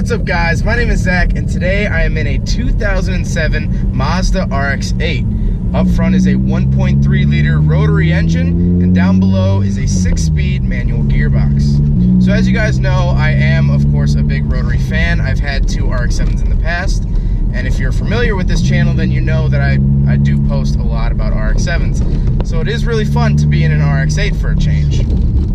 what's up guys? My name is Zach and today I am in a 2007 Mazda Rx8. Up front is a 1.3 liter rotary engine and down below is a 6-speed manual gearbox. So as you guys know, I am of course a big rotary fan. I've had two Rx7s in the past, and if you're familiar with this channel then you know that I do post a lot about Rx7s. So it is really fun to be in an Rx8 for a change.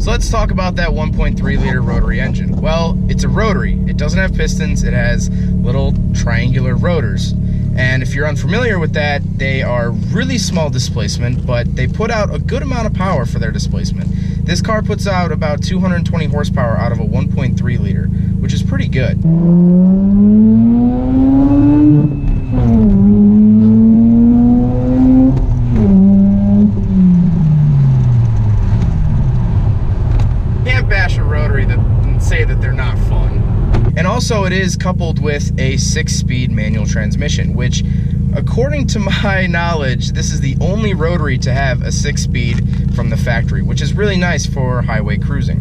So let's talk about that 1.3 liter rotary engine. Well, it's a rotary. It doesn't have pistons, it has little triangular rotors. And if you're unfamiliar with that, they are really small displacement, but they put out a good amount of power for their displacement. This car puts out about 220 horsepower out of a 1.3 liter, which is pretty good. Bash a rotary and say that they're not fun. And also it is coupled with a 6-speed manual transmission, which according to my knowledge, this is the only rotary to have a 6-speed from the factory, which is really nice for highway cruising.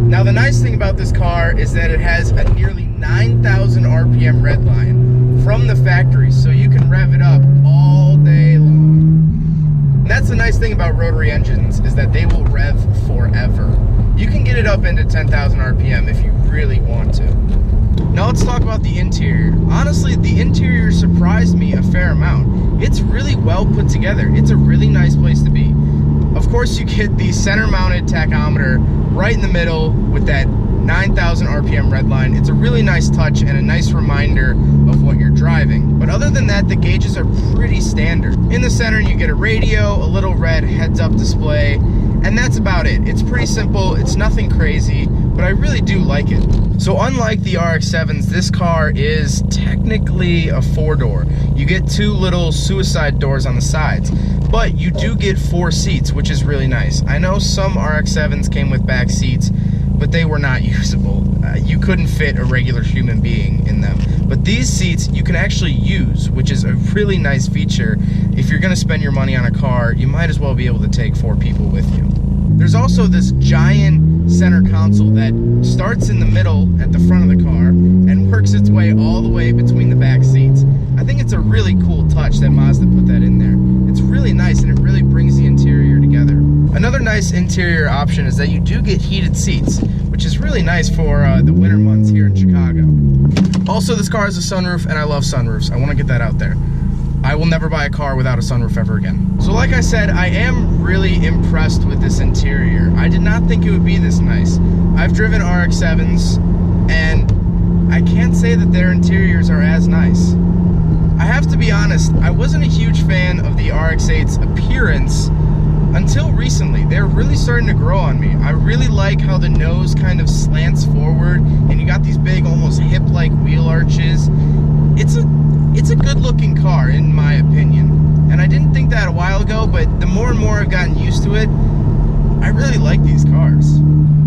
Now the nice thing about this car is that it has a nearly 9,000 RPM Redline from the factory, so you can rev it up all day long. And that's the nice thing about rotary engines, is that they will rev forever. You can get it up into 10,000 RPM if you really want to. Now let's talk about the interior. Honestly, the interior surprised me a fair amount. It's really well put together. It's a really nice place to be. Of course, you get the center-mounted tachometer right in the middle with that 9,000 RPM Redline. It's a really nice touch and a nice reminder of what you're driving. But other than that, the gauges are pretty standard. In the center, you get a radio, a little red heads-up display, and that's about it. It's pretty simple, it's nothing crazy, but I really do like it. So unlike the Rx7s, this car is technically a 4-door. You get two little suicide doors on the sides, but you do get 4 seats, which is really nice. I know some Rx7s came with back seats, but they were not usable. You couldn't fit a regular human being in them. But these seats you can actually use, which is a really nice feature. If you're gonna spend your money on a car, you might as well be able to take 4 people with you. There's also this giant center console that starts in the middle at the front of the car and works its way all the way between the back seats. I think it's a really cool touch that Mazda put that in there. It's really nice and it really brings the interior together. Another nice interior option is that you do get heated seats, which is really nice for the winter months here in Chicago. Also, this car has a sunroof, and I love sunroofs. I want to get that out there. I will never buy a car without a sunroof ever again. So like I said, I am really impressed with this interior. I did not think it would be this nice. I've driven Rx7s, and I can't say that their interiors are as nice. I have to be honest, I wasn't a huge fan of the Rx8's appearance until recently. They're really starting to grow on me. I really like how the nose kind of slants forward and you got these big, almost hip-like wheel arches. It's a good-looking car, in my opinion. And I didn't think that a while ago, but the more and more I've gotten used to it, I really like these cars.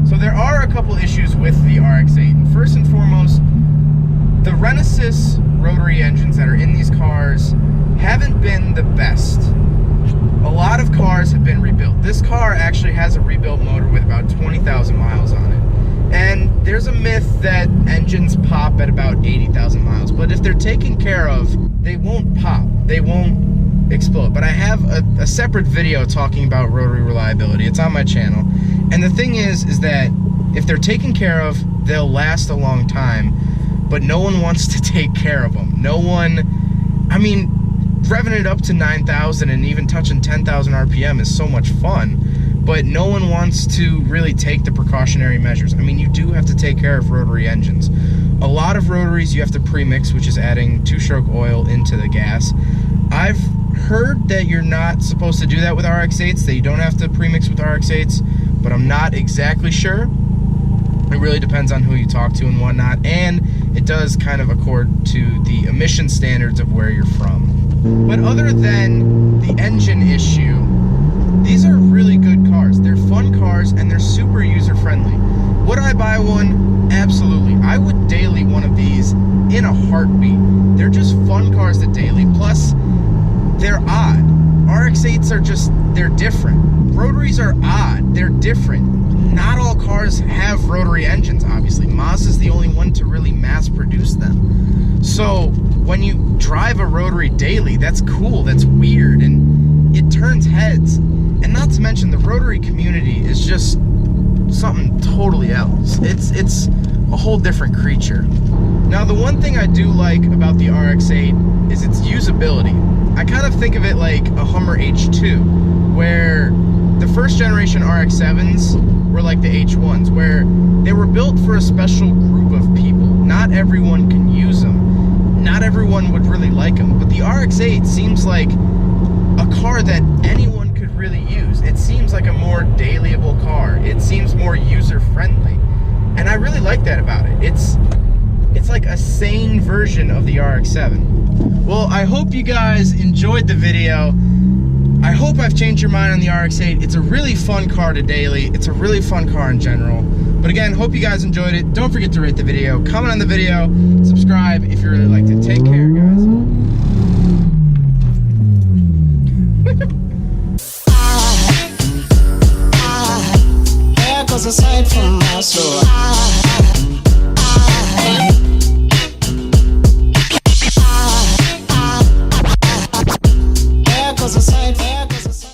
So there are a couple issues with the Rx8. And first and foremost, the Renesis rotary engines that are in these cars haven't been the best. A lot of cars have been rebuilt. This car actually has a rebuilt motor with about 20,000 miles on it. And there's a myth that engines pop at about 80,000 miles, but if they're taken care of, they won't pop, they won't explode. But I have a separate video talking about rotary reliability. It's on my channel. And the thing is that if they're taken care of, they'll last a long time, but no one wants to take care of them. No one, I mean, revving it up to 9,000 and even touching 10,000 RPM is so much fun, but no one wants to really take the precautionary measures. I mean, you do have to take care of rotary engines. A lot of rotaries you have to pre-mix, which is adding 2-stroke oil into the gas. I've heard that you're not supposed to do that with Rx8s, that you don't have to pre-mix with Rx8s, but I'm not exactly sure. It really depends on who you talk to and whatnot, and it does kind of accord to the emission standards of where you're from. But other than the engine issue, these are really good cars. They're fun cars and they're super user-friendly. Would I buy one? Absolutely. I would daily one of these in a heartbeat. They're just fun cars to daily. Plus, they're odd. RX8s are just, they're different. Rotaries are odd, they're different. Not all cars have rotary engines, obviously. Mazda's the only one to really mass produce them. So when you drive a rotary daily, that's cool, that's weird, and it turns heads. And not to mention, the rotary community is just something totally else. It's a whole different creature. Now, the one thing I do like about the RX8 is its usability. I kind of think of it like a Hummer H2, where the first generation RX7s were like the H1s, where they were built for a special group of people. Not everyone can use them. Not everyone would really like them. But the RX8 seems like a car that anyone could really use. It seems like a more dailyable car. It seems more user-friendly. And I really like that about it. It's like a sane version of the RX7. Well, I hope you guys enjoyed the video. I hope I've changed your mind on the RX8. It's a really fun car to daily. It's a really fun car in general. But again, hope you guys enjoyed it. Don't forget to rate the video, comment on the video, subscribe if you really liked it. Take care, guys. There goes a sight from my soul.